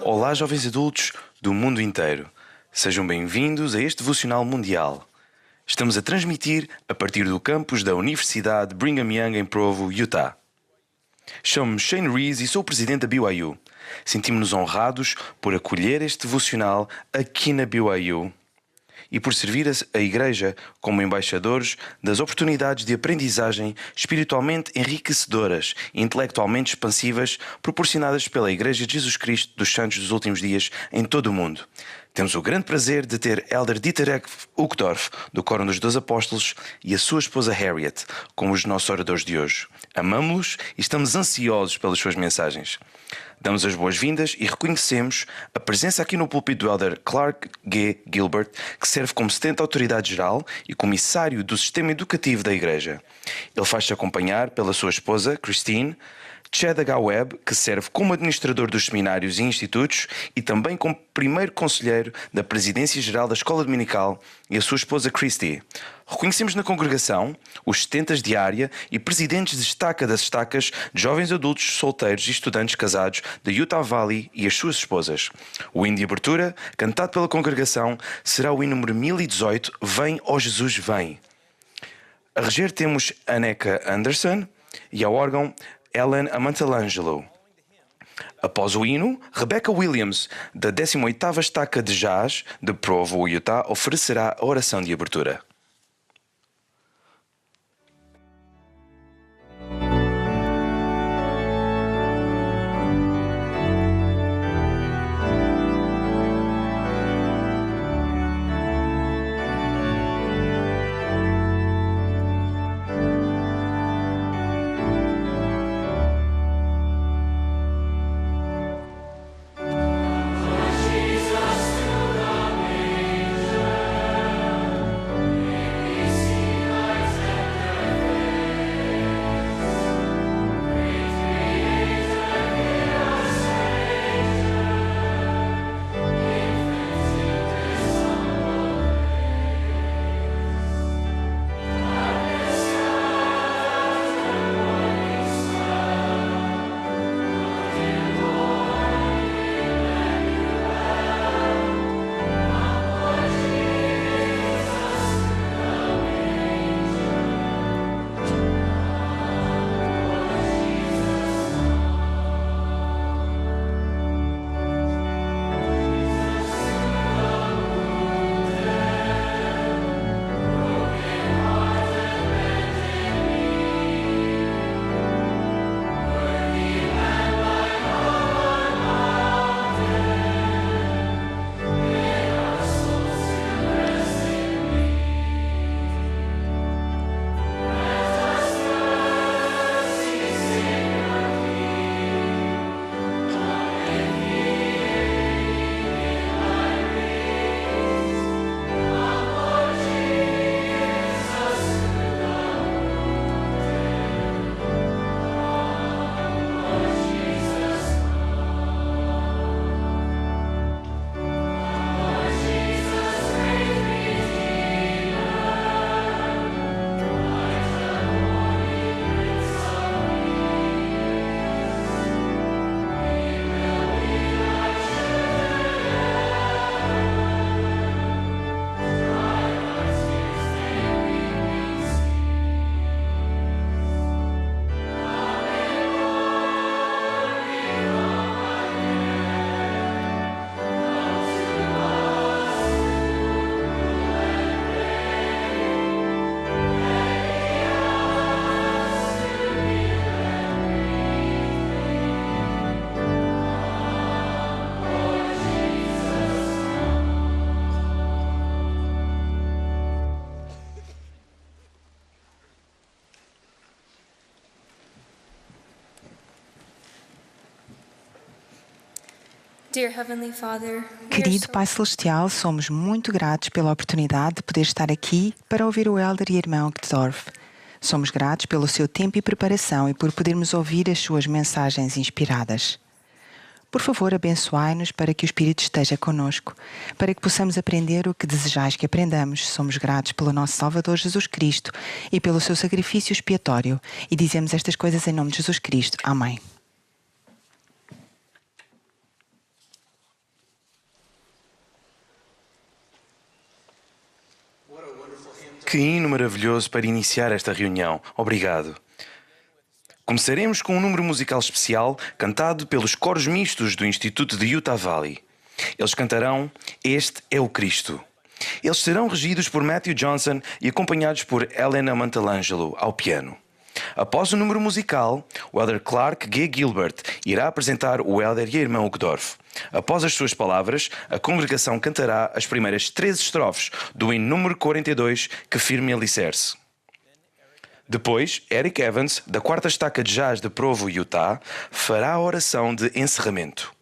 Olá, jovens adultos do mundo inteiro. Sejam bem-vindos a este devocional mundial. Estamos a transmitir a partir do campus da Universidade Brigham Young em Provo, Utah. Chamo-me Shane Reese e sou o presidente da BYU. Sentimos-nos honrados por acolher este devocional aqui na BYU e por servir a Igreja como embaixadores das oportunidades de aprendizagem espiritualmente enriquecedoras e intelectualmente expansivas proporcionadas pela Igreja de Jesus Cristo dos Santos dos Últimos Dias em todo o mundo. Temos o grande prazer de ter Elder Dieter Uchtdorf, do Quórum dos 12 Apóstolos, e a sua esposa Harriet, como os nossos oradores de hoje. Amamos-los e estamos ansiosos pelas suas mensagens. Damos as boas-vindas e reconhecemos a presença aqui no púlpito do Elder Clark G. Gilbert, que serve como assistente da autoridade-geral e comissário do sistema educativo da Igreja. Ele faz-se acompanhar pela sua esposa, Christine, Chad H. Webb, que serve como administrador dos seminários e institutos e também como primeiro conselheiro da Presidência-Geral da Escola Dominical, e a sua esposa Christy. Reconhecemos na congregação os setentas de área e presidentes de estaca das estacas de jovens adultos solteiros e estudantes casados da Utah Valley e as suas esposas. O hino de abertura, cantado pela congregação, será o hino número 1018, Vem, ó Jesus, vem. A reger temos Anneka Anderson e ao órgão Ellen Amantelangelo. Após o hino, Rebecca Williams, da 18ª Estaca de Jazz de Provo, Utah, oferecerá a oração de abertura. Querido Pai Celestial, somos muito gratos pela oportunidade de poder estar aqui para ouvir o Elder e irmão Uchtdorf. Somos gratos pelo seu tempo e preparação e por podermos ouvir as suas mensagens inspiradas. Por favor, abençoai-nos para que o Espírito esteja conosco, para que possamos aprender o que desejais que aprendamos. Somos gratos pelo nosso Salvador Jesus Cristo e pelo seu sacrifício expiatório. E dizemos estas coisas em nome de Jesus Cristo. Amém. Que hino maravilhoso para iniciar esta reunião. Obrigado. Começaremos com um número musical especial cantado pelos coros mistos do Instituto de Utah Valley. Eles cantarão Este é o Cristo. Eles serão regidos por Matthew Johnson e acompanhados por Elena Mantelangelo ao piano. Após o número musical, o Elder Clark G. Gilbert irá apresentar o Elder e a irmã Uchtdorf. Após as suas palavras, a congregação cantará as primeiras 13 estrofes do hino número 42, Que Firme Alicerce. Depois, Eric Evans, da quarta estaca de jazz de Provo, Utah, fará a oração de encerramento.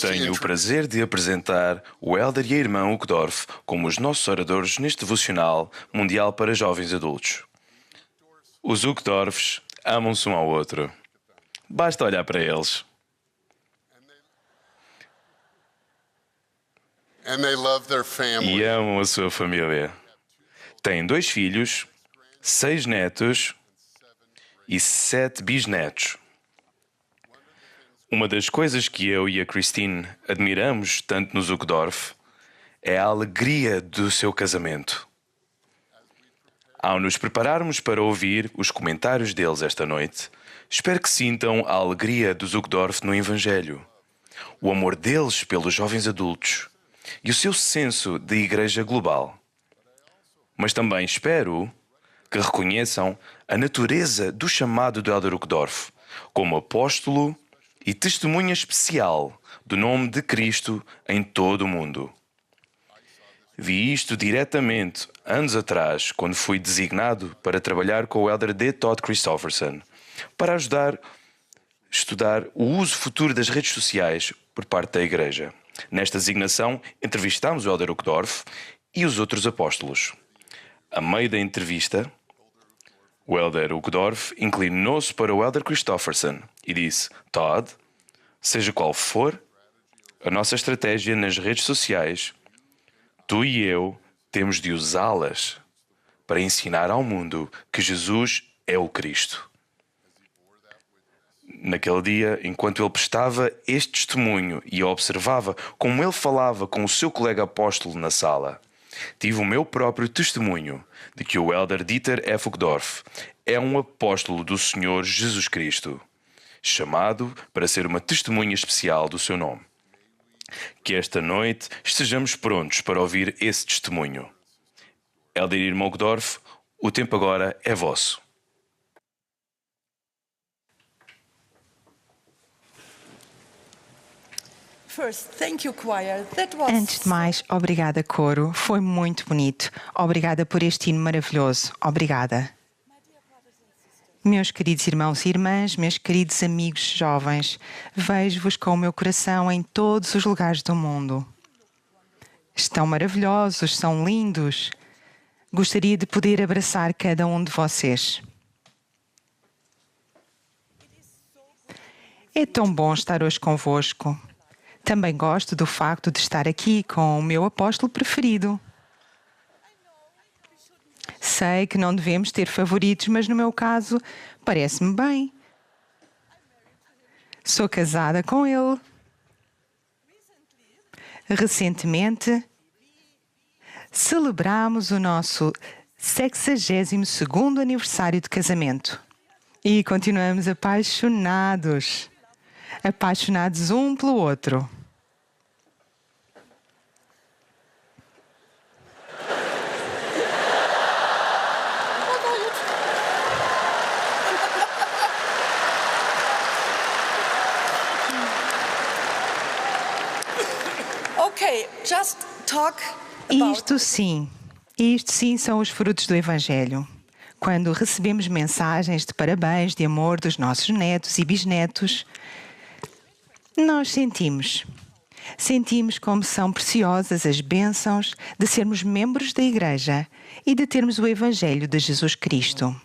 Tenho o prazer de apresentar o Elder e a irmã Uchtdorf como os nossos oradores neste devocional mundial para jovens adultos. Os Uchtdorfs amam-se um ao outro. Basta olhar para eles. E amam a sua família. Têm 2 filhos, 6 netos e 7 bisnetos. Uma das coisas que eu e a Christine admiramos tanto nos Uchtdorf é a alegria do seu casamento. Ao nos prepararmos para ouvir os comentários deles esta noite, espero que sintam a alegria do Zuckdorf no Evangelho, o amor deles pelos jovens adultos e o seu senso de igreja global. Mas também espero que reconheçam a natureza do chamado de Elder Uchtdorf como apóstolo e testemunha especial do nome de Cristo em todo o mundo. Vi isto diretamente anos atrás, quando fui designado para trabalhar com o Elder D. Todd Christofferson, para ajudar a estudar o uso futuro das redes sociais por parte da Igreja. Nesta designação, entrevistámos o Elder Uchtdorf e os outros apóstolos. A meio da entrevista, o Elder Uchtdorf inclinou-se para o Elder Christofferson e disse: Todd, seja qual for a nossa estratégia nas redes sociais, tu e eu temos de usá-las para ensinar ao mundo que Jesus é o Cristo. Naquele dia, enquanto ele prestava este testemunho e observava como ele falava com o seu colega apóstolo na sala, tive o meu próprio testemunho de que o Elder Dieter F. Uchtdorf é um apóstolo do Senhor Jesus Cristo, chamado para ser uma testemunha especial do seu nome. Que esta noite estejamos prontos para ouvir esse testemunho. Elder Irmão Uchtdorf, o tempo agora é vosso. Antes de mais, obrigada, coro. Foi muito bonito. Obrigada por este hino maravilhoso. Obrigada. Meus queridos irmãos e irmãs, meus queridos amigos jovens, vejo-vos com o meu coração em todos os lugares do mundo. Estão maravilhosos, são lindos. Gostaria de poder abraçar cada um de vocês. É tão bom estar hoje convosco. Também gosto do facto de estar aqui com o meu apóstolo preferido. Sei que não devemos ter favoritos, mas no meu caso, parece-me bem. Sou casada com ele. Recentemente, celebramos o nosso 62º aniversário de casamento. E continuamos apaixonados. Apaixonados um pelo outro. Isto sim são os frutos do Evangelho. Quando recebemos mensagens de parabéns, de amor dos nossos netos e bisnetos, nós sentimos como são preciosas as bênçãos de sermos membros da Igreja e de termos o Evangelho de Jesus Cristo.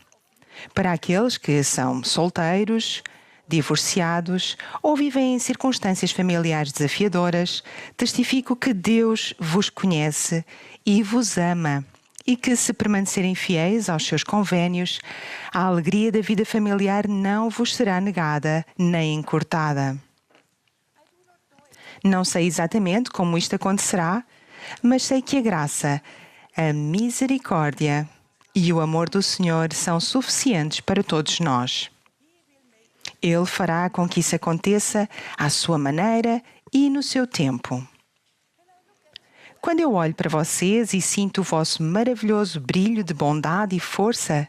Para aqueles que são solteiros, divorciados ou vivem em circunstâncias familiares desafiadoras, testifico que Deus vos conhece e vos ama e que, se permanecerem fiéis aos seus convênios, a alegria da vida familiar não vos será negada nem encurtada. Não sei exatamente como isto acontecerá, mas sei que a graça, a misericórdia e o amor do Senhor são suficientes para todos nós. Ele fará com que isso aconteça à sua maneira e no seu tempo. Quando eu olho para vocês e sinto o vosso maravilhoso brilho de bondade e força,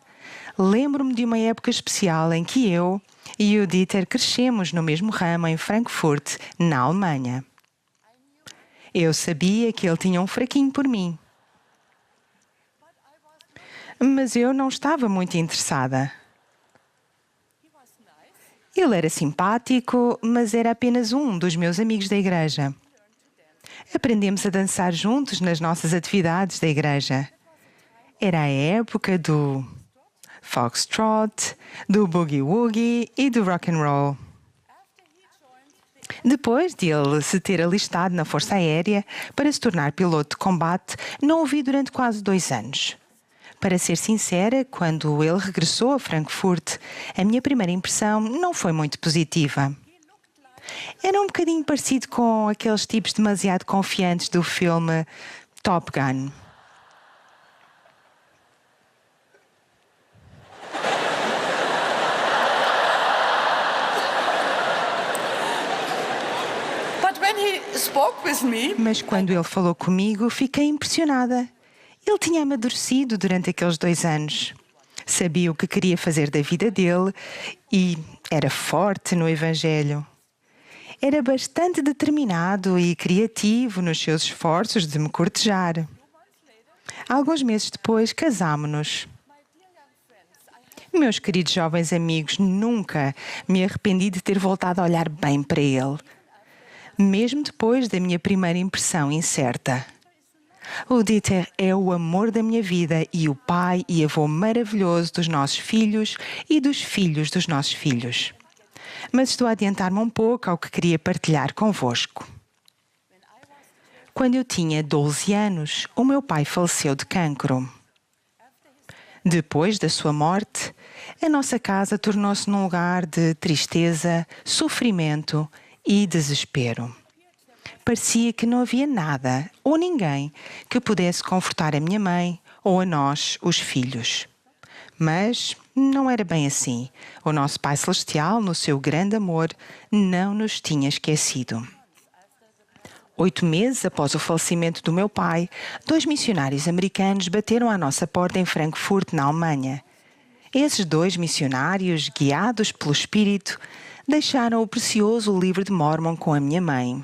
lembro-me de uma época especial em que eu e o Dieter crescemos no mesmo ramo em Frankfurt, na Alemanha. Eu sabia que ele tinha um fraquinho por mim. Mas eu não estava muito interessada. Ele era simpático, mas era apenas um dos meus amigos da igreja. Aprendemos a dançar juntos nas nossas atividades da igreja. Era a época do foxtrot, do boogie-woogie e do rock and roll. Depois de ele se ter alistado na Força Aérea para se tornar piloto de combate, não o vi durante quase 2 anos. Para ser sincera, quando ele regressou a Frankfurt, a minha primeira impressão não foi muito positiva. Era um bocadinho parecido com aqueles tipos demasiado confiantes do filme Top Gun. with me, Mas quando ele falou comigo, fiquei impressionada. Ele tinha amadurecido durante aqueles 2 anos. Sabia o que queria fazer da vida dele e era forte no Evangelho. Era bastante determinado e criativo nos seus esforços de me cortejar. Alguns meses depois, casámo-nos. Meus queridos jovens amigos, nunca me arrependi de ter voltado a olhar bem para ele, mesmo depois da minha primeira impressão incerta. O Dieter é o amor da minha vida e o pai e avô maravilhoso dos nossos filhos e dos filhos dos nossos filhos. Mas estou a adiantar-me um pouco ao que queria partilhar convosco. Quando eu tinha 12 anos, o meu pai faleceu de cancro. Depois da sua morte, a nossa casa tornou-se num lugar de tristeza, sofrimento e desespero. Parecia que não havia nada ou ninguém que pudesse confortar a minha mãe ou a nós, os filhos. Mas não era bem assim. O nosso Pai Celestial, no seu grande amor, não nos tinha esquecido. 8 meses após o falecimento do meu pai, 2 missionários americanos bateram à nossa porta em Frankfurt, na Alemanha. Esses 2 missionários, guiados pelo Espírito, deixaram o precioso livro de Mormon com a minha mãe.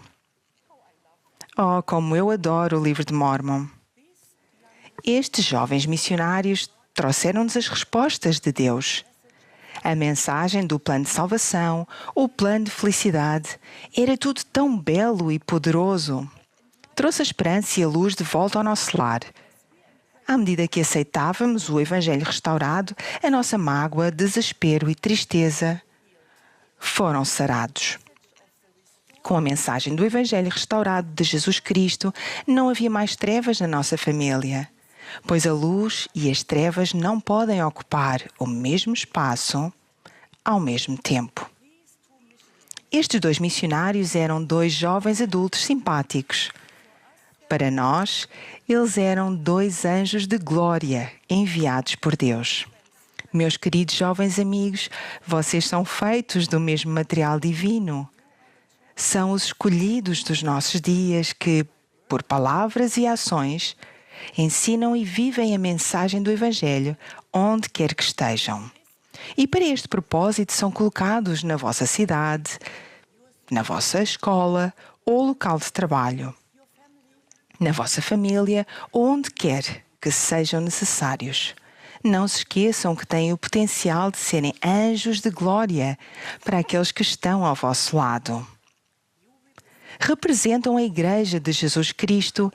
Oh, como eu adoro o livro de Mormon! Estes jovens missionários trouxeram-nos as respostas de Deus. A mensagem do plano de salvação, o plano de felicidade, era tudo tão belo e poderoso. Trouxe a esperança e a luz de volta ao nosso lar. À medida que aceitávamos o Evangelho restaurado, a nossa mágoa, desespero e tristeza foram sarados. Com a mensagem do Evangelho restaurado de Jesus Cristo, não havia mais trevas na nossa família, pois a luz e as trevas não podem ocupar o mesmo espaço ao mesmo tempo. Estes 2 missionários eram 2 jovens adultos simpáticos. Para nós, eles eram 2 anjos de glória enviados por Deus. Meus queridos jovens amigos, vocês são feitos do mesmo material divino. São os escolhidos dos nossos dias que, por palavras e ações, ensinam e vivem a mensagem do Evangelho onde quer que estejam. E para este propósito são colocados na vossa cidade, na vossa escola ou local de trabalho, na vossa família ou onde quer que sejam necessários. Não se esqueçam que têm o potencial de serem anjos de glória para aqueles que estão ao vosso lado. Representam a Igreja de Jesus Cristo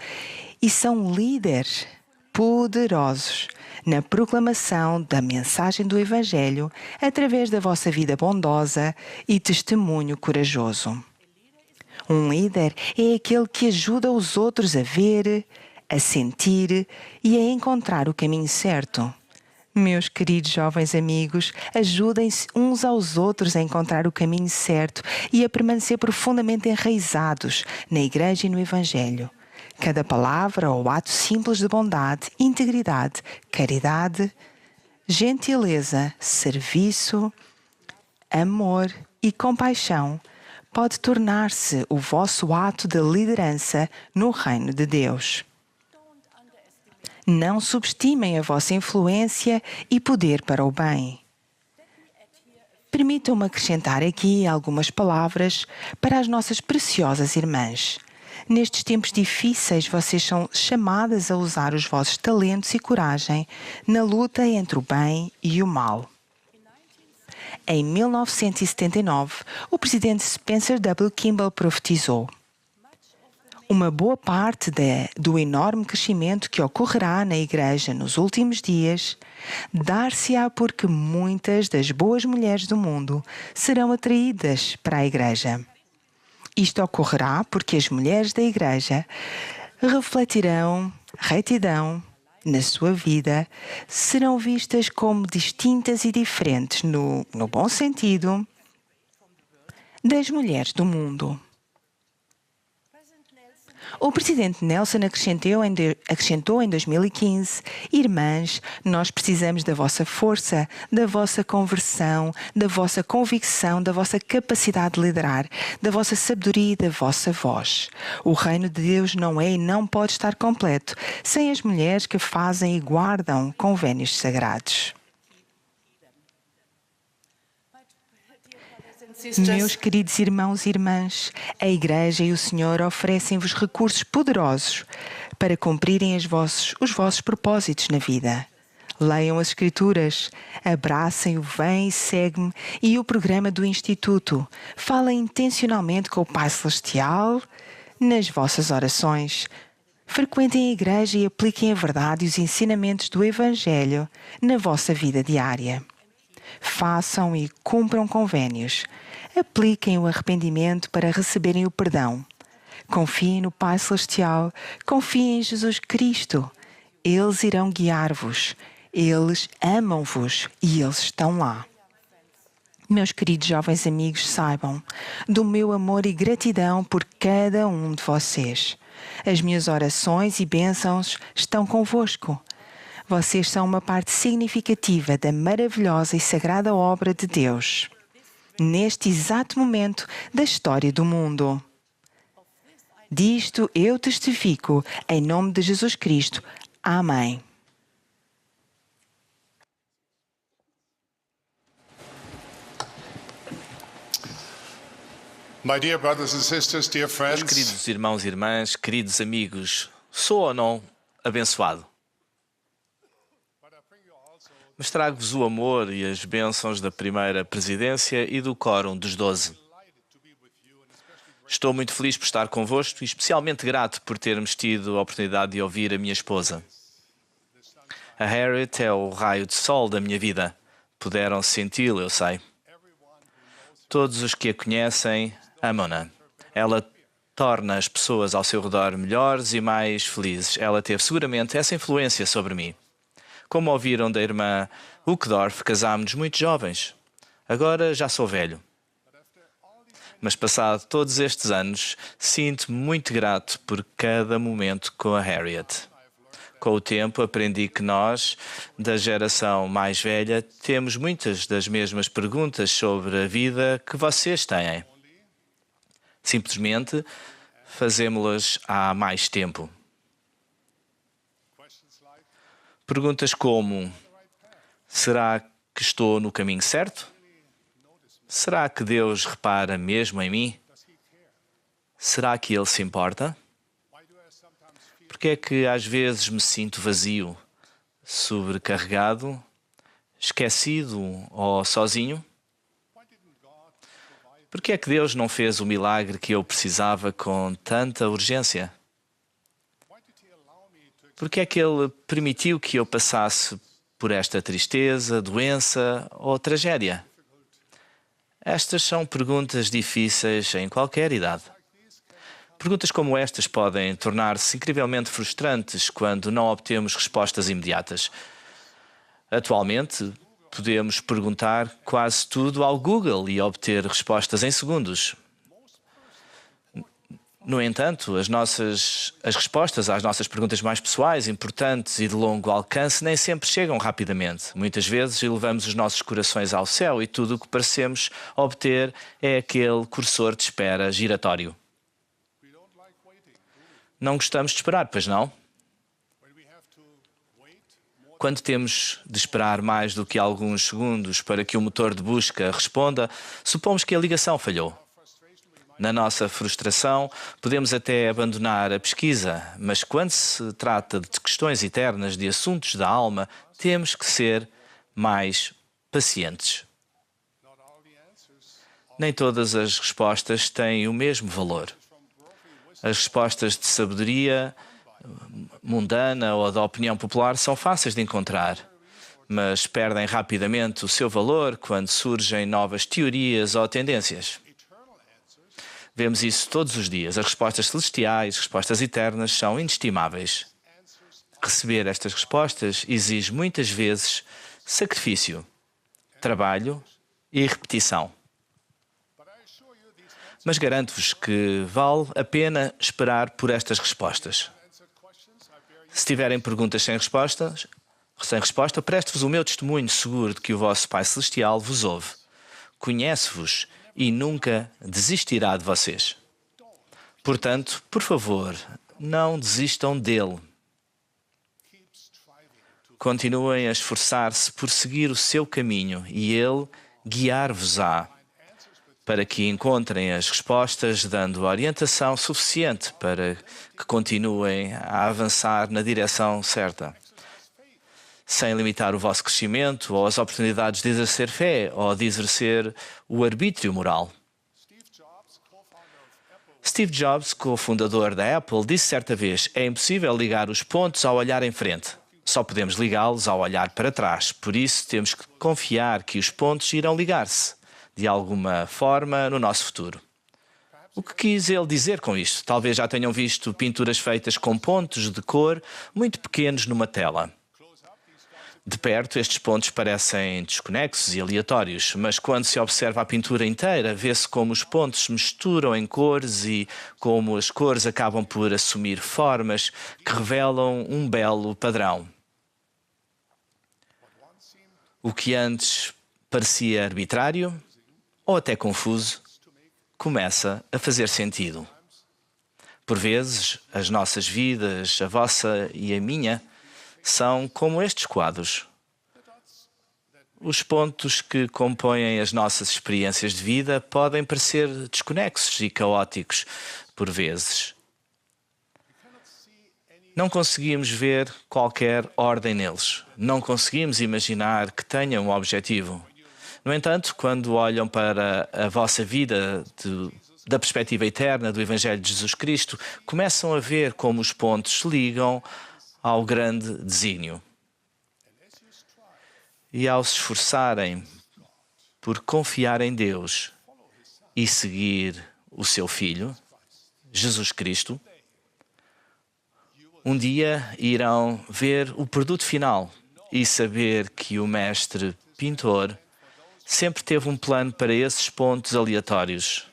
e são líderes poderosos na proclamação da mensagem do Evangelho através da vossa vida bondosa e testemunho corajoso. Um líder é aquele que ajuda os outros a ver, a sentir e a encontrar o caminho certo. Meus queridos jovens amigos, ajudem-se uns aos outros a encontrar o caminho certo e a permanecer profundamente enraizados na Igreja e no Evangelho. Cada palavra ou ato simples de bondade, integridade, caridade, gentileza, serviço, amor e compaixão pode tornar-se o vosso ato de liderança no reino de Deus. Não subestimem a vossa influência e poder para o bem. Permitam-me acrescentar aqui algumas palavras para as nossas preciosas irmãs. Nestes tempos difíceis, vocês são chamadas a usar os vossos talentos e coragem na luta entre o bem e o mal. Em 1979, o presidente Spencer W. Kimball profetizou: uma boa parte do enorme crescimento que ocorrerá na Igreja nos últimos dias dar-se-á porque muitas das boas mulheres do mundo serão atraídas para a Igreja. Isto ocorrerá porque as mulheres da Igreja refletirão retidão na sua vida, serão vistas como distintas e diferentes, no bom sentido, das mulheres do mundo. O presidente Nelson acrescentou em 2015: Irmãs, nós precisamos da vossa força, da vossa conversão, da vossa convicção, da vossa capacidade de liderar, da vossa sabedoria e da vossa voz. O reino de Deus não é e não pode estar completo sem as mulheres que fazem e guardam convênios sagrados. Meus queridos irmãos e irmãs, a Igreja e o Senhor oferecem-vos recursos poderosos para cumprirem os vossos propósitos na vida. Leiam as Escrituras, abracem o Vem e Segue-me e o programa do Instituto. Falem intencionalmente com o Pai Celestial nas vossas orações. Frequentem a Igreja e apliquem a verdade e os ensinamentos do Evangelho na vossa vida diária. Façam e cumpram convênios. Apliquem o arrependimento para receberem o perdão. Confiem no Pai Celestial. Confiem em Jesus Cristo. Eles irão guiar-vos. Eles amam-vos e eles estão lá. Meus queridos jovens amigos, saibam do meu amor e gratidão por cada um de vocês. As minhas orações e bênçãos estão convosco. Vocês são uma parte significativa da maravilhosa e sagrada obra de Deus, neste exato momento da história do mundo. Disto eu testifico, em nome de Jesus Cristo. Amém. My dear brothers and sisters, dear Meus friends, queridos irmãos e irmãs, queridos amigos, sou ou não abençoado? Mas trago-vos o amor e as bênçãos da primeira presidência e do Quórum dos 12. Estou muito feliz por estar convosco e especialmente grato por termos tido a oportunidade de ouvir a minha esposa. A Harriet é o raio de sol da minha vida. Puderam senti-lo, eu sei. Todos os que a conhecem amam-na. Ela torna as pessoas ao seu redor melhores e mais felizes. Ela teve seguramente essa influência sobre mim. Como ouviram da irmã Uchtdorf, casámos-nos muito jovens. Agora já sou velho. Mas passado todos estes anos, sinto-me muito grato por cada momento com a Harriet. Com o tempo, aprendi que nós, da geração mais velha, temos muitas das mesmas perguntas sobre a vida que vocês têm. Simplesmente fazemos-las há mais tempo. Perguntas como: será que estou no caminho certo? Será que Deus repara mesmo em mim? Será que Ele se importa? Por que é que às vezes me sinto vazio, sobrecarregado, esquecido ou sozinho? Por que é que Deus não fez o milagre que eu precisava com tanta urgência? Por que é que Ele permitiu que eu passasse por esta tristeza, doença ou tragédia? Estas são perguntas difíceis em qualquer idade. Perguntas como estas podem tornar-se incrivelmente frustrantes quando não obtemos respostas imediatas. Atualmente, podemos perguntar quase tudo ao Google e obter respostas em segundos. No entanto, as respostas às nossas perguntas mais pessoais, importantes e de longo alcance nem sempre chegam rapidamente. Muitas vezes elevamos os nossos corações ao céu e tudo o que parecemos obter é aquele cursor de espera giratório. Não gostamos de esperar, pois não? Quando temos de esperar mais do que alguns segundos para que o motor de busca responda, supomos que a ligação falhou. Na nossa frustração, podemos até abandonar a pesquisa, mas quando se trata de questões eternas, de assuntos da alma, temos que ser mais pacientes. Nem todas as respostas têm o mesmo valor. As respostas de sabedoria mundana ou da opinião popular são fáceis de encontrar, mas perdem rapidamente o seu valor quando surgem novas teorias ou tendências. Vemos isso todos os dias. As respostas celestiais, respostas eternas, são inestimáveis. Receber estas respostas exige muitas vezes sacrifício, trabalho e repetição. Mas garanto-vos que vale a pena esperar por estas respostas. Se tiverem perguntas sem resposta, preste-vos o meu testemunho seguro de que o vosso Pai Celestial vos ouve, conhece-vos e nunca desistirá de vocês. Portanto, por favor, não desistam dele. Continuem a esforçar-se por seguir o seu caminho e ele guiar-vos-á para que encontrem as respostas, dando orientação suficiente para que continuem a avançar na direção certa, sem limitar o vosso crescimento ou as oportunidades de exercer fé ou de exercer o arbítrio moral. Steve Jobs, cofundador da Apple, disse certa vez: é impossível ligar os pontos ao olhar em frente. Só podemos ligá-los ao olhar para trás. Por isso, temos que confiar que os pontos irão ligar-se, de alguma forma, no nosso futuro. O que quis ele dizer com isto? Talvez já tenham visto pinturas feitas com pontos de cor muito pequenos numa tela. De perto, estes pontos parecem desconexos e aleatórios, mas quando se observa a pintura inteira, vê-se como os pontos se misturam em cores e como as cores acabam por assumir formas que revelam um belo padrão. O que antes parecia arbitrário ou até confuso, começa a fazer sentido. Por vezes, as nossas vidas, a vossa e a minha, são como estes quadros. Os pontos que compõem as nossas experiências de vida podem parecer desconexos e caóticos, por vezes. Não conseguimos ver qualquer ordem neles. Não conseguimos imaginar que tenham um objetivo. No entanto, quando olham para a vossa vida da perspectiva eterna do Evangelho de Jesus Cristo, começam a ver como os pontos se ligam ao grande desígnio. E ao se esforçarem por confiar em Deus e seguir o seu Filho, Jesus Cristo, um dia irão ver o produto final e saber que o mestre pintor sempre teve um plano para esses pontos aleatórios.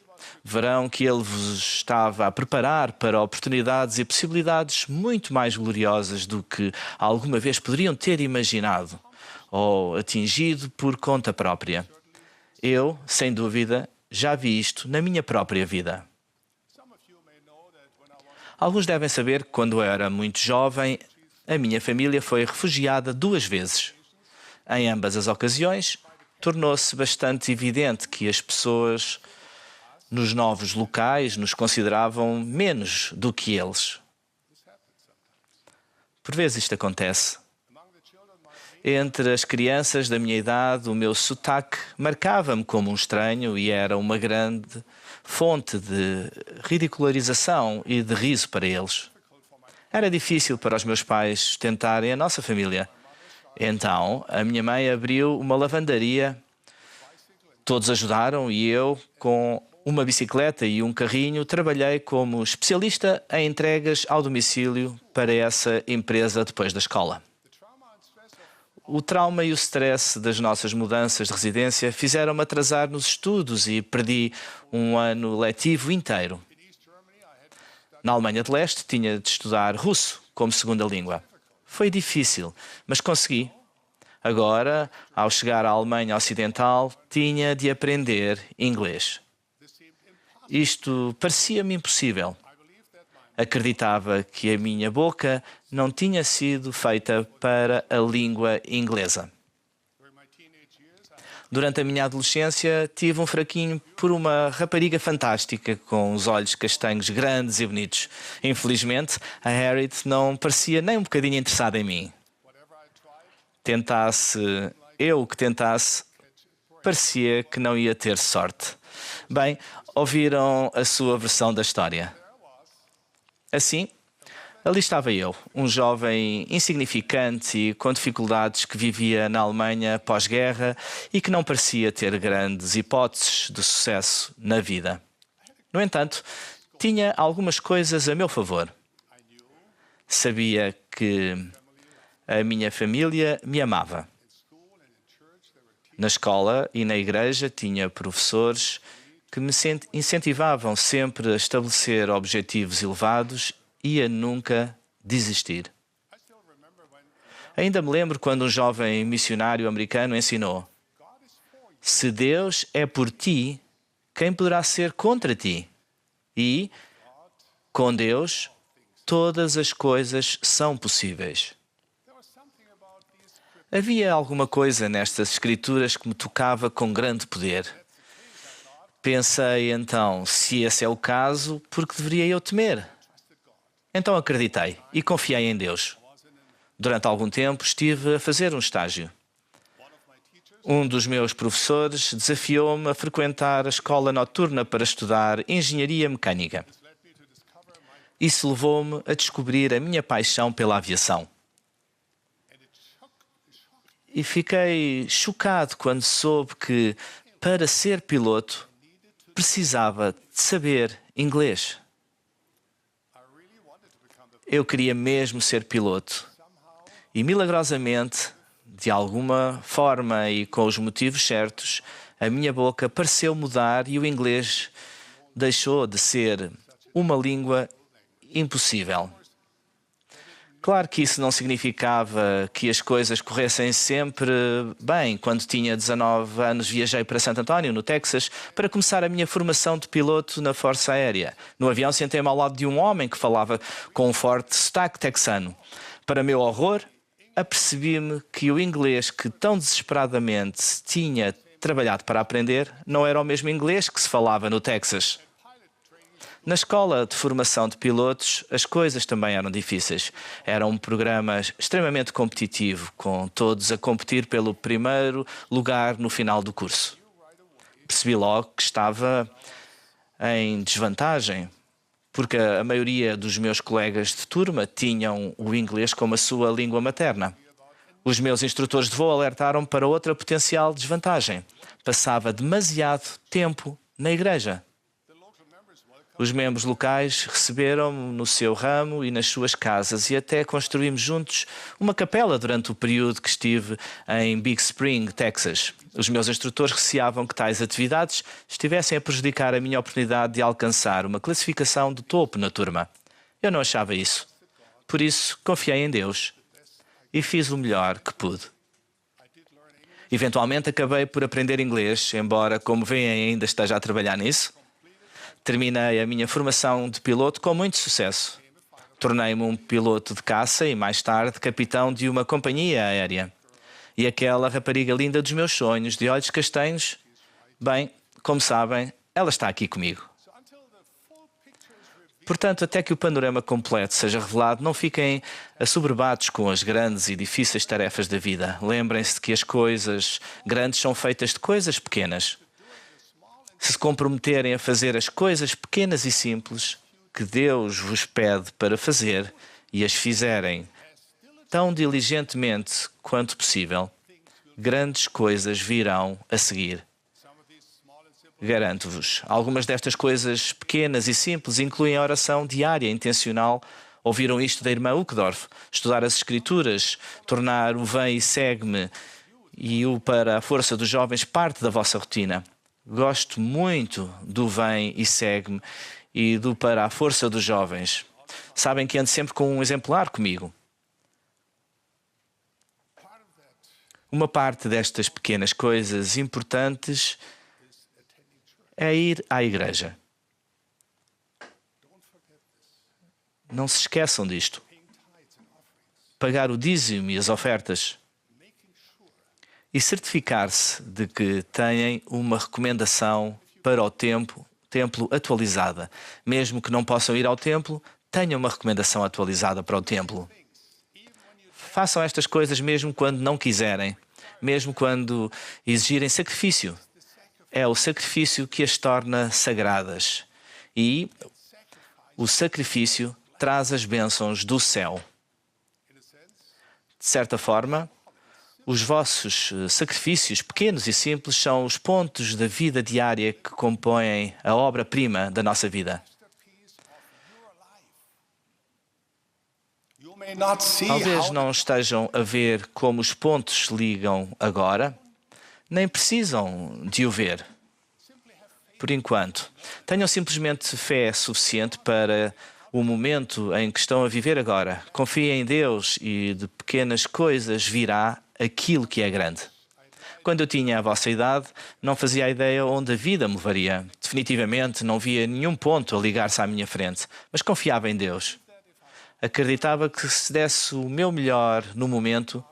Verão que ele vos estava a preparar para oportunidades e possibilidades muito mais gloriosas do que alguma vez poderiam ter imaginado ou atingido por conta própria. Eu, sem dúvida, já vi isto na minha própria vida. Alguns devem saber que, quando eu era muito jovem, a minha família foi refugiada 2 vezes. Em ambas as ocasiões, tornou-se bastante evidente que as pessoas nos novos locais nos consideravam menos do que eles. Por vezes isto acontece. Entre as crianças da minha idade, o meu sotaque marcava-me como um estranho e era uma grande fonte de ridicularização e de riso para eles. Era difícil para os meus pais sustentarem a nossa família. Então, a minha mãe abriu uma lavandaria. Todos ajudaram e eu, com uma bicicleta e um carrinho, trabalhei como especialista em entregas ao domicílio para essa empresa depois da escola. O trauma e o stress das nossas mudanças de residência fizeram-me atrasar nos estudos e perdi um ano letivo inteiro. Na Alemanha de Leste, tinha de estudar russo como segunda língua. Foi difícil, mas consegui. Agora, ao chegar à Alemanha Ocidental, tinha de aprender inglês. Isto parecia-me impossível. Acreditava que a minha boca não tinha sido feita para a língua inglesa. Durante a minha adolescência, tive um fraquinho por uma rapariga fantástica com os olhos castanhos grandes e bonitos. Infelizmente, a Harriet não parecia nem um bocadinho interessada em mim. Tentasse, parecia que não ia ter sorte. Bem, ouviram a sua versão da história. Assim, ali estava eu, um jovem insignificante e com dificuldades que vivia na Alemanha pós-guerra e que não parecia ter grandes hipóteses de sucesso na vida. No entanto, tinha algumas coisas a meu favor. Sabia que a minha família me amava. Na escola e na igreja tinha professores que me incentivavam sempre a estabelecer objetivos elevados e a nunca desistir. Ainda me lembro quando um jovem missionário americano ensinou: se Deus é por ti, quem poderá ser contra ti? E, com Deus, todas as coisas são possíveis. Havia alguma coisa nestas escrituras que me tocava com grande poder. Pensei então, se esse é o caso, por que deveria eu temer? Então acreditei e confiei em Deus. Durante algum tempo estive a fazer um estágio. Um dos meus professores desafiou-me a frequentar a escola noturna para estudar engenharia mecânica. Isso levou-me a descobrir a minha paixão pela aviação. E fiquei chocado quando soube que, para ser piloto, precisava de saber inglês. Eu queria mesmo ser piloto. E, milagrosamente, de alguma forma e com os motivos certos, a minha boca pareceu mudar e o inglês deixou de ser uma língua impossível. Claro que isso não significava que as coisas corressem sempre bem. Quando tinha 19 anos, viajei para Santo António, no Texas, para começar a minha formação de piloto na Força Aérea. No avião, sentei-me ao lado de um homem que falava com um forte sotaque texano. Para meu horror, apercebi-me que o inglês que tão desesperadamente tinha trabalhado para aprender não era o mesmo inglês que se falava no Texas. Na escola de formação de pilotos, as coisas também eram difíceis. Era um programa extremamente competitivo, com todos a competir pelo primeiro lugar no final do curso. Percebi logo que estava em desvantagem, porque a maioria dos meus colegas de turma tinham o inglês como a sua língua materna. Os meus instrutores de voo alertaram para outra potencial desvantagem. Passava demasiado tempo na igreja. Os membros locais receberam-me no seu ramo e nas suas casas e até construímos juntos uma capela durante o período que estive em Big Spring, Texas. Os meus instrutores receavam que tais atividades estivessem a prejudicar a minha oportunidade de alcançar uma classificação de topo na turma. Eu não achava isso. Por isso, confiei em Deus e fiz o melhor que pude. Eventualmente, acabei por aprender inglês, embora, como veem, ainda esteja a trabalhar nisso. Terminei a minha formação de piloto com muito sucesso. Tornei-me um piloto de caça e, mais tarde, capitão de uma companhia aérea. E aquela rapariga linda dos meus sonhos, de olhos castanhos, bem, como sabem, ela está aqui comigo. Portanto, até que o panorama completo seja revelado, não fiquem assoberbados com as grandes e difíceis tarefas da vida. Lembrem-se de que as coisas grandes são feitas de coisas pequenas. Se comprometerem a fazer as coisas pequenas e simples que Deus vos pede para fazer e as fizerem tão diligentemente quanto possível, grandes coisas virão a seguir. Garanto-vos, algumas destas coisas pequenas e simples incluem a oração diária intencional. Ouviram isto da irmã Uckdorf? Estudar as Escrituras, tornar o Vem e Segue-me e o Para a Força dos Jovens parte da vossa rotina. Gosto muito do Vem e Segue-me e do Para a Força dos Jovens. Sabem que ando sempre com um exemplar comigo. Uma parte destas pequenas coisas importantes é ir à igreja. Não se esqueçam disto. Pagar o dízimo e as ofertas. E certificar-se de que têm uma recomendação para o templo atualizada. Mesmo que não possam ir ao templo, tenham uma recomendação atualizada para o templo. Façam estas coisas mesmo quando não quiserem, mesmo quando exigirem sacrifício. É o sacrifício que as torna sagradas. E o sacrifício traz as bênçãos do céu. De certa forma, os vossos sacrifícios, pequenos e simples, são os pontos da vida diária que compõem a obra-prima da nossa vida. Talvez não estejam a ver como os pontos se ligam agora, nem precisam de o ver. por enquanto. Tenham simplesmente fé suficiente para o momento em que estão a viver agora. Confiem em Deus e de pequenas coisas virá aquilo que é grande. Quando eu tinha a vossa idade, não fazia a ideia onde a vida me levaria. Definitivamente não via nenhum ponto a ligar-se à minha frente, mas confiava em Deus. Acreditava que se desse o meu melhor no momento,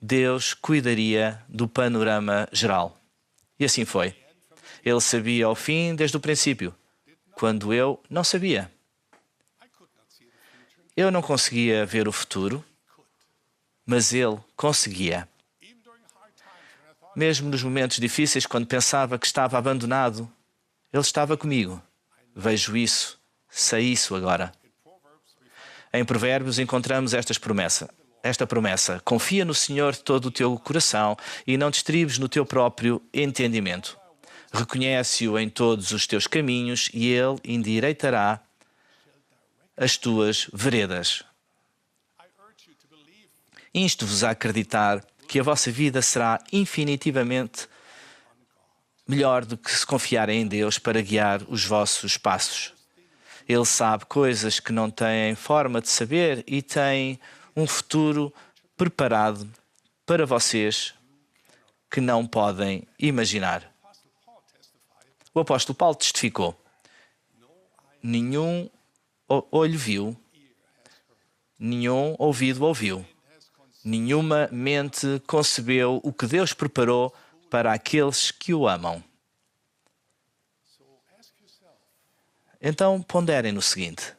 Deus cuidaria do panorama geral. E assim foi. Ele sabia ao fim desde o princípio, quando eu não sabia. Eu não conseguia ver o futuro, mas Ele conseguia. Mesmo nos momentos difíceis, quando pensava que estava abandonado, Ele estava comigo. Vejo isso, sei isso agora. Em Provérbios encontramos esta promessa. Confia no Senhor de todo o teu coração e não te estribes no teu próprio entendimento. Reconhece-o em todos os teus caminhos e Ele endireitará as tuas veredas. Insto-vos a acreditar que a vossa vida será infinitivamente melhor do que se confiarem em Deus para guiar os vossos passos. Ele sabe coisas que não têm forma de saber e tem um futuro preparado para vocês que não podem imaginar. O apóstolo Paulo testificou: nenhum olho viu, nenhum ouvido ouviu, nenhuma mente concebeu o que Deus preparou para aqueles que o amam. Então ponderem no seguinte: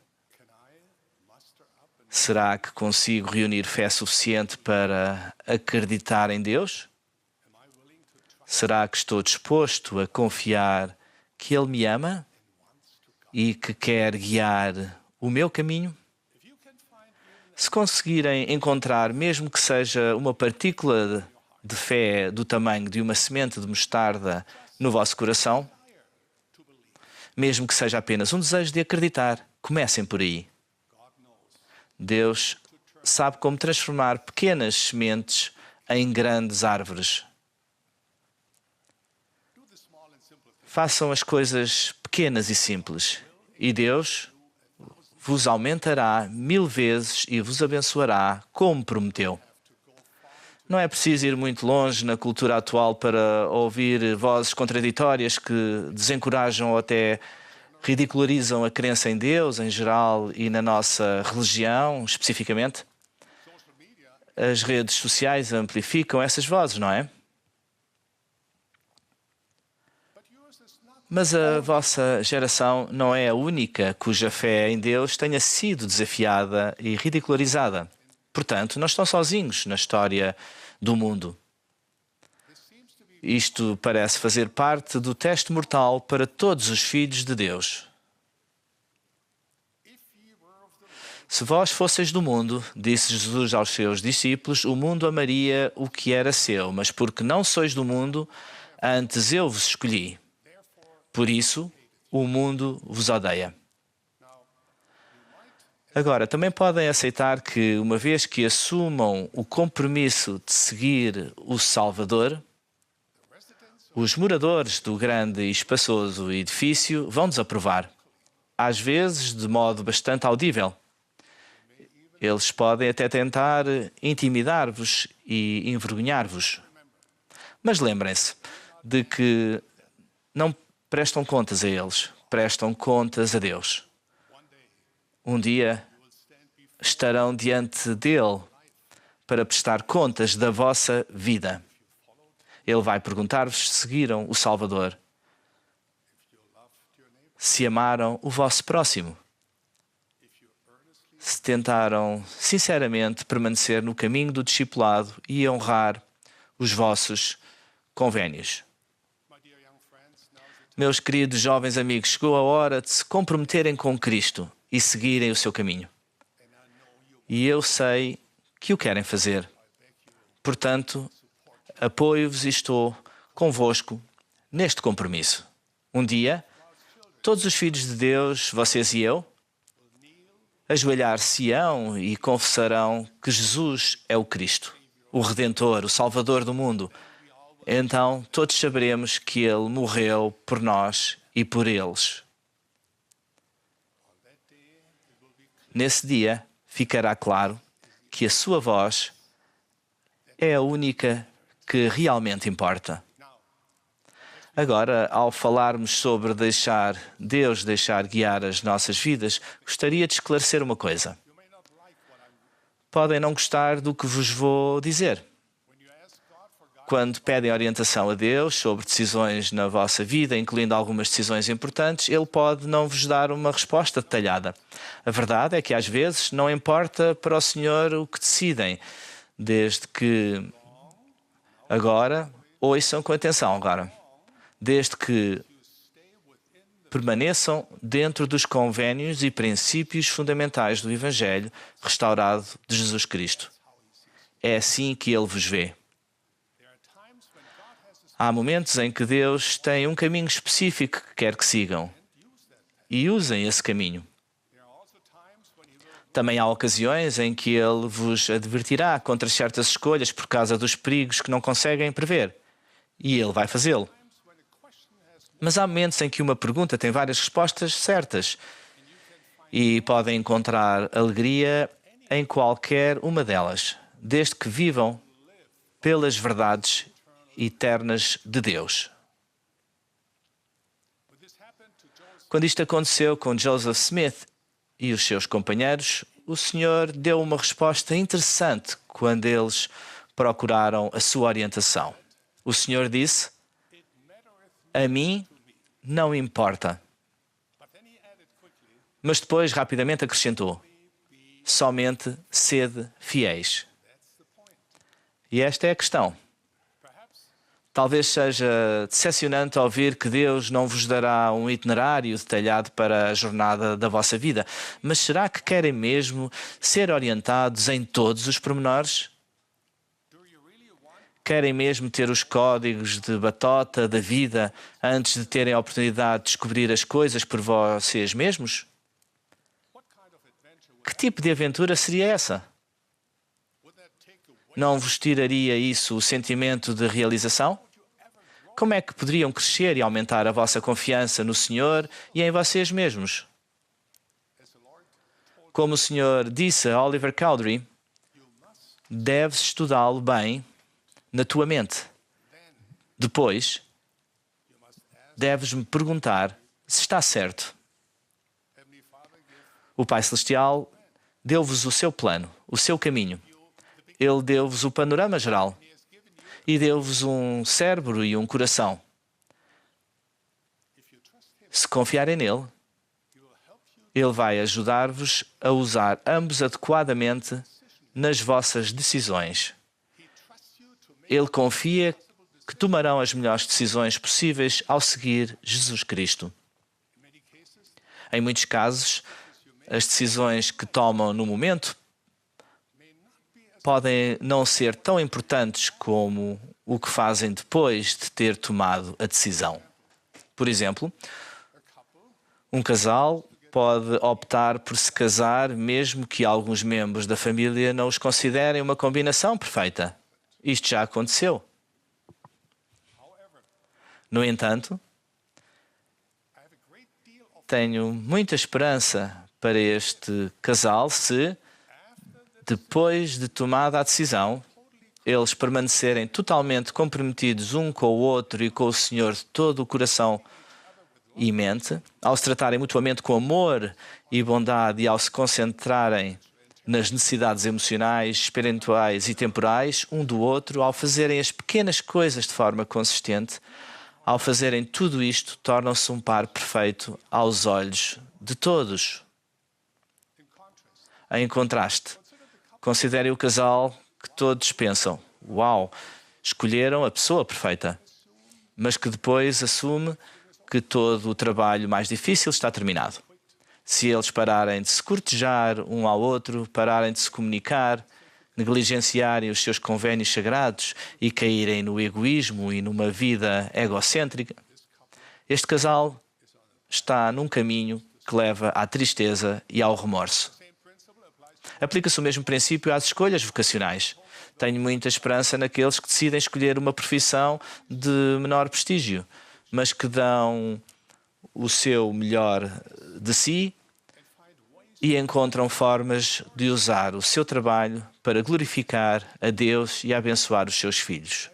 será que consigo reunir fé suficiente para acreditar em Deus? Será que estou disposto a confiar que Ele me ama e que quer guiar o meu caminho? Se conseguirem encontrar, mesmo que seja uma partícula de fé do tamanho de uma semente de mostarda no vosso coração, mesmo que seja apenas um desejo de acreditar, comecem por aí. Deus sabe como transformar pequenas sementes em grandes árvores. Façam as coisas pequenas e simples, e Deus vos aumentará 1000 vezes e vos abençoará como prometeu. Não é preciso ir muito longe na cultura atual para ouvir vozes contraditórias que desencorajam ou até ridicularizam a crença em Deus em geral e na nossa religião especificamente. As redes sociais amplificam essas vozes, não é? Mas a vossa geração não é a única cuja fé em Deus tenha sido desafiada e ridicularizada. Portanto, não estão sozinhos na história do mundo. Isto parece fazer parte do teste mortal para todos os filhos de Deus. Se vós fosseis do mundo, disse Jesus aos seus discípulos, o mundo amaria o que era seu, mas porque não sois do mundo, antes eu vos escolhi. Por isso, o mundo vos odeia. Agora, também podem aceitar que, uma vez que assumam o compromisso de seguir o Salvador, os moradores do grande e espaçoso edifício vão desaprovar, às vezes de modo bastante audível. Eles podem até tentar intimidar-vos e envergonhar-vos. Mas lembrem-se de que não prestam contas a eles, prestam contas a Deus. Um dia estarão diante dele para prestar contas da vossa vida. Ele vai perguntar-vos se seguiram o Salvador, se amaram o vosso próximo, se tentaram sinceramente permanecer no caminho do discipulado e honrar os vossos convênios. Meus queridos jovens amigos, chegou a hora de se comprometerem com Cristo e seguirem o seu caminho. E eu sei que o querem fazer. Portanto, apoio-vos e estou convosco neste compromisso. Um dia, todos os filhos de Deus, vocês e eu, ajoelhar-se-ão e confessarão que Jesus é o Cristo, o Redentor, o Salvador do mundo. então todos saberemos que Ele morreu por nós e por eles. Nesse dia ficará claro que a sua voz é a única que realmente importa. Agora, ao falarmos sobre Deus deixar guiar as nossas vidas, gostaria de esclarecer uma coisa. Podem não gostar do que vos vou dizer. Quando pedem orientação a Deus sobre decisões na vossa vida, incluindo algumas decisões importantes, Ele pode não vos dar uma resposta detalhada. A verdade é que, às vezes, não importa para o Senhor o que decidem, desde que... Agora, ouçam com atenção agora. Desde que permaneçam dentro dos convênios e princípios fundamentais do Evangelho restaurado de Jesus Cristo. É assim que Ele vos vê. Há momentos em que Deus tem um caminho específico que quer que sigam e usem esse caminho. Também há ocasiões em que Ele vos advertirá contra certas escolhas por causa dos perigos que não conseguem prever. E Ele vai fazê-lo. Mas há momentos em que uma pergunta tem várias respostas certas e podem encontrar alegria em qualquer uma delas, desde que vivam pelas verdades eternas de Deus. Quando isto aconteceu com Joseph Smith e os seus companheiros, o Senhor deu uma resposta interessante quando eles procuraram a sua orientação. O Senhor disse: "A mim não importa." Mas depois rapidamente acrescentou: "Somente sede fiéis." E esta é a questão. Talvez seja decepcionante ouvir que Deus não vos dará um itinerário detalhado para a jornada da vossa vida. Mas será que querem mesmo ser orientados em todos os pormenores? Querem mesmo ter os códigos de batota da vida antes de terem a oportunidade de descobrir as coisas por vocês mesmos? Que tipo de aventura seria essa? Não vos tiraria isso o sentimento de realização? Como é que poderiam crescer e aumentar a vossa confiança no Senhor e em vocês mesmos? Como o Senhor disse a Oliver Cowdery, deves estudá-lo bem na tua mente. Depois, deves-me perguntar se está certo. O Pai Celestial deu-vos o seu plano, o seu caminho. Ele deu-vos o panorama geral e deu-vos um cérebro e um coração. Se confiarem nele, ele vai ajudar-vos a usar ambos adequadamente nas vossas decisões. Ele confia que tomarão as melhores decisões possíveis ao seguir Jesus Cristo. Em muitos casos, as decisões que tomam no momento podem não ser tão importantes como o que fazem depois de ter tomado a decisão. Por exemplo, um casal pode optar por se casar mesmo que alguns membros da família não os considerem uma combinação perfeita. Isto já aconteceu. No entanto, tenho muita esperança para este casal se, depois de tomada a decisão, eles permanecerem totalmente comprometidos um com o outro e com o Senhor de todo o coração e mente, ao se tratarem mutuamente com amor e bondade e ao se concentrarem nas necessidades emocionais, espirituais e temporais um do outro, ao fazerem as pequenas coisas de forma consistente, ao fazerem tudo isto, tornam-se um par perfeito aos olhos de todos. Em contraste, considerem o casal que todos pensam: uau, escolheram a pessoa perfeita, mas que depois assume que todo o trabalho mais difícil está terminado. Se eles pararem de se cortejar um ao outro, pararem de se comunicar, negligenciarem os seus convênios sagrados e caírem no egoísmo e numa vida egocêntrica, este casal está num caminho que leva à tristeza e ao remorso. Aplica-se o mesmo princípio às escolhas vocacionais. Tenho muita esperança naqueles que decidem escolher uma profissão de menor prestígio, mas que dão o seu melhor de si e encontram formas de usar o seu trabalho para glorificar a Deus e abençoar os seus filhos.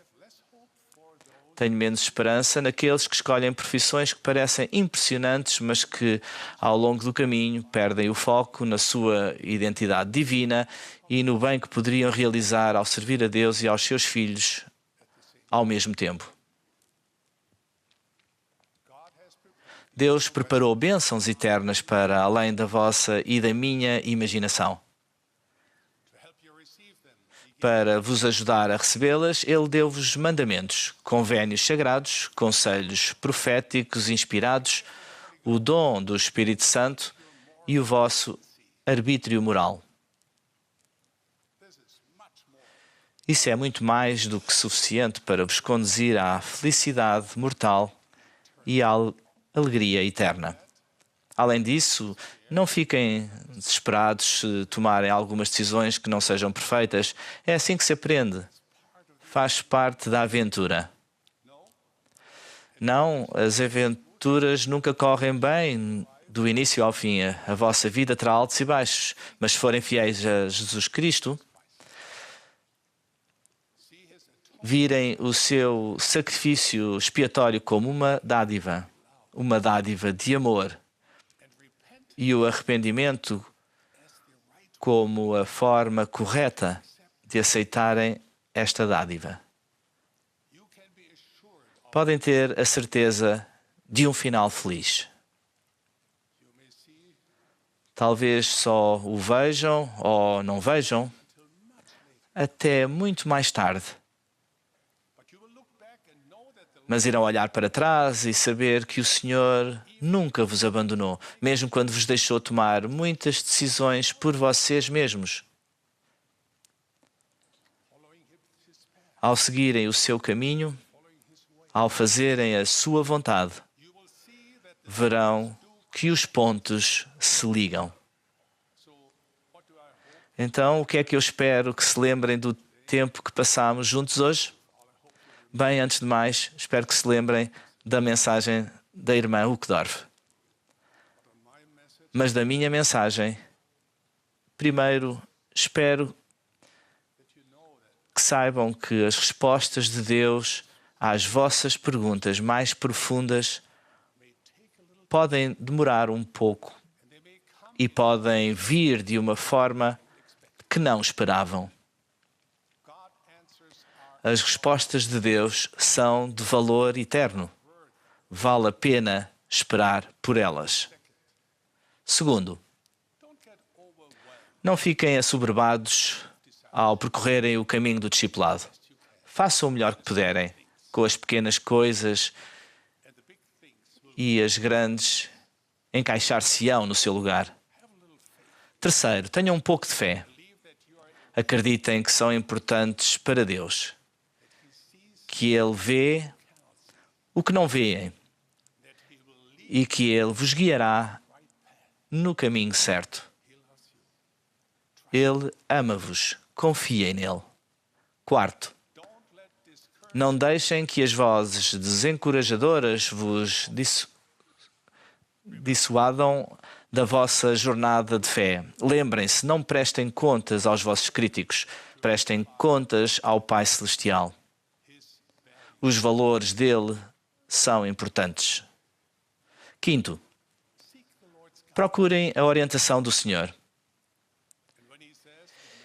Tenho menos esperança naqueles que escolhem profissões que parecem impressionantes, mas que, ao longo do caminho, perdem o foco na sua identidade divina e no bem que poderiam realizar ao servir a Deus e aos seus filhos ao mesmo tempo. Deus preparou bênçãos eternas para além da vossa e da minha imaginação. Para vos ajudar a recebê-las, Ele deu-vos mandamentos, convénios sagrados, conselhos proféticos inspirados, o dom do Espírito Santo e o vosso arbítrio moral. Isso é muito mais do que suficiente para vos conduzir à felicidade mortal e à alegria eterna. Além disso, não fiquem desesperados se tomarem algumas decisões que não sejam perfeitas. É assim que se aprende. Faz parte da aventura. Não, as aventuras nunca correm bem do início ao fim. A vossa vida terá altos e baixos, mas se forem fiéis a Jesus Cristo, virem o seu sacrifício expiatório como uma dádiva de amor, e o arrependimento como a forma correta de aceitarem esta dádiva. Podem ter a certeza de um final feliz. Talvez só o vejam ou não vejam até muito mais tarde. Mas irão olhar para trás e saber que o Senhor nunca vos abandonou, mesmo quando vos deixou tomar muitas decisões por vocês mesmos. Ao seguirem o seu caminho, ao fazerem a sua vontade, verão que os pontos se ligam. Então, o que é que eu espero que se lembrem do tempo que passámos juntos hoje? Bem, antes de mais, espero que se lembrem da mensagem da irmã Uchtdorf. Mas da minha mensagem, primeiro, espero que saibam que as respostas de Deus às vossas perguntas mais profundas podem demorar um pouco e podem vir de uma forma que não esperavam. As respostas de Deus são de valor eterno. Vale a pena esperar por elas. Segundo, não fiquem assoberbados ao percorrerem o caminho do discipulado. Façam o melhor que puderem com as pequenas coisas e as grandes encaixar-se-ão no seu lugar. Terceiro, tenham um pouco de fé. Acreditem que são importantes para Deus, que Ele vê o que não veem e que Ele vos guiará no caminho certo. Ele ama-vos, confiem nele. Quarto, não deixem que as vozes desencorajadoras vos dissuadam da vossa jornada de fé. Lembrem-se, não prestem contas aos vossos críticos, prestem contas ao Pai Celestial. Os valores dele são importantes. Quinto, procurem a orientação do Senhor.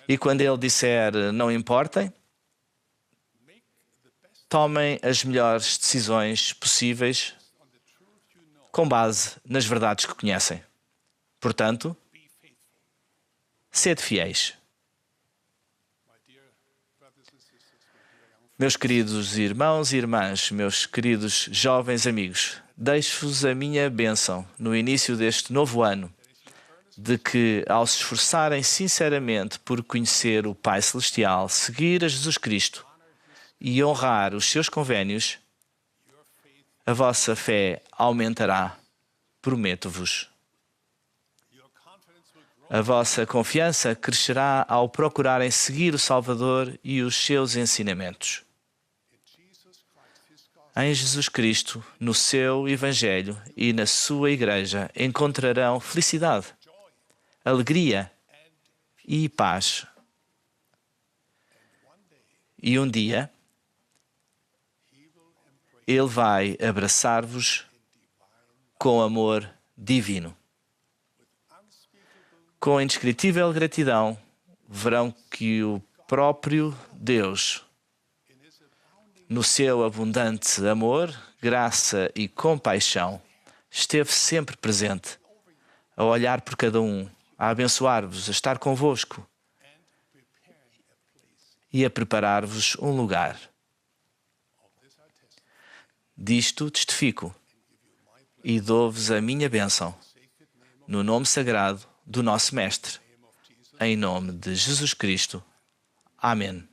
E quando Ele disser não importem, tomem as melhores decisões possíveis com base nas verdades que conhecem. Portanto, sede fiéis. Meus queridos irmãos e irmãs, meus queridos jovens amigos, deixo-vos a minha bênção no início deste novo ano, de que, ao se esforçarem sinceramente por conhecer o Pai Celestial, seguir a Jesus Cristo e honrar os seus convénios, a vossa fé aumentará, prometo-vos. A vossa confiança crescerá ao procurarem seguir o Salvador e os seus ensinamentos. Em Jesus Cristo, no seu Evangelho e na sua Igreja encontrarão felicidade, alegria e paz. E um dia, Ele vai abraçar-vos com amor divino. Com indescritível gratidão, verão que o próprio Deus, no seu abundante amor, graça e compaixão, esteve sempre presente, a olhar por cada um, a abençoar-vos, a estar convosco e a preparar-vos um lugar. Disto testifico e dou-vos a minha bênção, no nome sagrado do nosso Mestre, em nome de Jesus Cristo. Amém.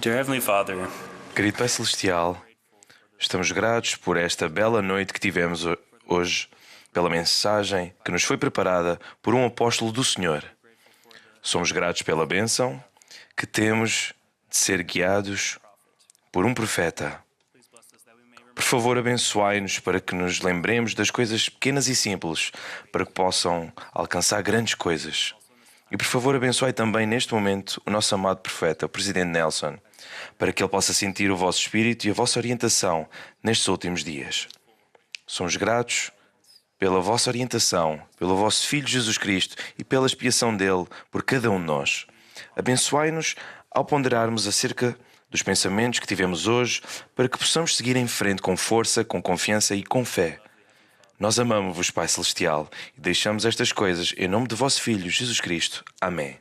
Dear Heavenly Father, Querido Pai Celestial, estamos gratos por esta bela noite que tivemos hoje, pela mensagem que nos foi preparada por um apóstolo do Senhor. Somos gratos pela bênção que temos de ser guiados por um profeta. Por favor, abençoai-nos para que nos lembremos das coisas pequenas e simples, para que possam alcançar grandes coisas. E por favor, abençoai também neste momento o nosso amado profeta, o Presidente Nelson, para que ele possa sentir o vosso espírito e a vossa orientação nestes últimos dias. Somos gratos pela vossa orientação, pelo vosso Filho Jesus Cristo e pela expiação dele por cada um de nós. Abençoai-nos ao ponderarmos acerca dos pensamentos que tivemos hoje, para que possamos seguir em frente com força, com confiança e com fé. Nós amamos-vos, Pai Celestial, e deixamos estas coisas em nome de vosso Filho, Jesus Cristo. Amém.